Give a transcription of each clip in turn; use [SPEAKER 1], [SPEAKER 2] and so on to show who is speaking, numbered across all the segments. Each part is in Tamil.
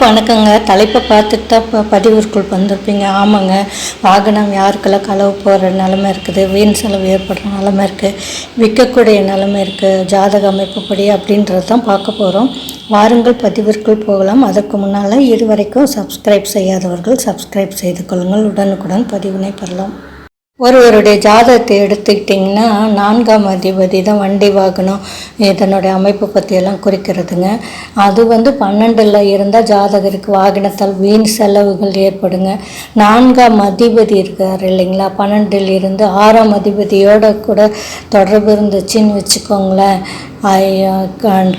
[SPEAKER 1] எல்லாருக்கும் வணக்கங்க. தலைப்பை பார்த்துட்டு தான் பதிவிற்குள் வந்திருப்பீங்க. ஆமாங்க, வாகனம் யாருக்கெல்லாம் களவு போகிற நிலமை இருக்குது, வீண் செலவு ஏற்படுற நிலமை இருக்குது, விற்கக்கூடிய நிலமை இருக்குது, ஜாதக அமைப்புப்படி அப்படின்றது தான் பார்க்க போகிறோம். வாருங்கள் பதிவிற்குள் போகலாம். அதற்கு முன்னால் இதுவரைக்கும் சப்ஸ்கிரைப் செய்யாதவர்கள் சப்ஸ்கிரைப் செய்து கொள்ளுங்கள். உடனுக்குடன் பதிவினை பெறலாம். ஒருவருடைய ஜாதகத்தை எடுத்துக்கிட்டிங்கன்னா 4ஆம் அதிபதி தான் வண்டி வாகனம் இதனுடைய அமைப்பு பற்றியெல்லாம் குறிக்கிறதுங்க. அது 12ல் இருந்தால் ஜாதகருக்கு வாகனத்தால் வீண் செலவுகள் ஏற்படுங்க. 4ஆம் அதிபதி இருக்கார் இல்லைங்களா, 12ல் இருந்து 6ஆம் அதிபதியோட கூட தொடர்பு இருந்துச்சுன்னு வச்சுக்கோங்களேன்.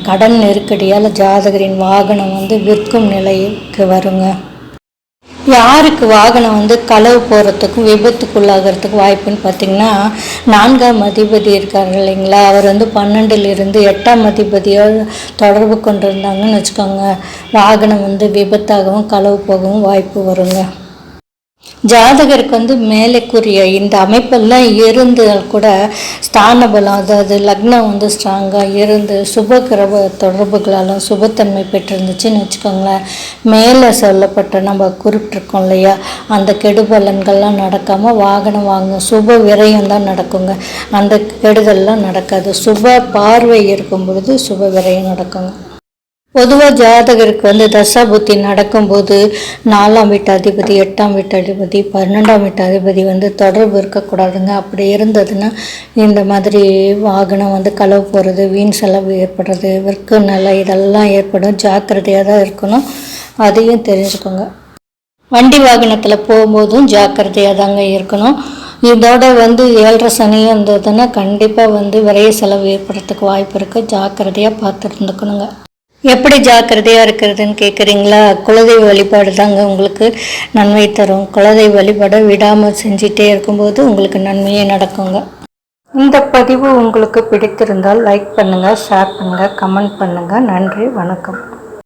[SPEAKER 1] கடன் நெருக்கடியால் ஜாதகரின் வாகனம் விற்கும் நிலைக்கு வருங்க. யாருக்கு வாகனம் களவு போகிறதுக்கும் விபத்துக்குள்ளாகிறதுக்கு வாய்ப்புன்னு பார்த்திங்கன்னா, 4ஆம் அதிபதி இருக்கார் இல்லைங்களா, அவர் 12ல் இருந்து 8ஆம் அதிபதியோடு தொடர்பு கொண்டிருந்தாங்கன்னு வச்சுக்கோங்க, வாகனம் விபத்தாகவும் களவு போகவும் வாய்ப்பு வருங்க. ஜாதகருக்கு மேலே கூறிய இந்த அமைப்பெல்லாம் இருந்தால் கூட ஸ்தான பலம், அதாவது லக்னம் ஸ்ட்ராங்காக இருந்து சுபகிரக தொடர்புகளாலும் சுபத்தன்மை பெற்றிருந்துச்சுன்னு வச்சுக்கோங்களேன், மேலே சொல்லப்பட்ட நம்ம குறிப்பிட்டிருக்கோம் இல்லையா, அந்த கெடுபலன்கள்லாம் நடக்காமல் வாகனம் வாங்கும் சுப விரயம் தான் நடக்குங்க. அந்த கெடுதல்லாம் நடக்காது. சுப பார்வை இருக்கும் பொழுது சுப விரயம் நடக்குங்க. பொதுவாக ஜாதகருக்கு தசாபுத்தி நடக்கும்போது 4ஆம் வீட்டு அதிபதி, 8ஆம் வீட்டு அதிபதி, 12ஆம் வீட்டு அதிபதி தொடர்பு இருக்கக்கூடாதுங்க. அப்படி இருந்ததுன்னா இந்த மாதிரி வாகனம் களவு போகிறது, வீண் செலவு ஏற்படுறது, விற்க நிலை இதெல்லாம் ஏற்படும். ஜாக்கிரதையாக தான் இருக்கணும், அதையும் தெரிஞ்சுக்கோங்க. வண்டி வாகனத்தில் போகும்போதும் ஜாக்கிரதையாக தாங்க இருக்கணும். இதோட 7.5 சனியும் இருந்ததுன்னா கண்டிப்பாக விரைய செலவு ஏற்படுறதுக்கு வாய்ப்பு இருக்குது. ஜாக்கிரதையாக பார்த்து இருந்துக்கணுங்க. எப்படி ஜாக்கிரதையாக இருக்கிறதுன்னு கேட்குறீங்களா? குலதெய்வ வழிபாடு தாங்க உங்களுக்கு நன்மை தரும். குலதெய்வ வழிபாடை விடாமல் செஞ்சிட்டே இருக்கும்போது உங்களுக்கு நன்மையே நடக்குங்க. இந்த பதிவு உங்களுக்கு பிடித்திருந்தால் லைக் பண்ணுங்கள், ஷேர் பண்ணுங்கள், கமெண்ட் பண்ணுங்கள். நன்றி, வணக்கம்.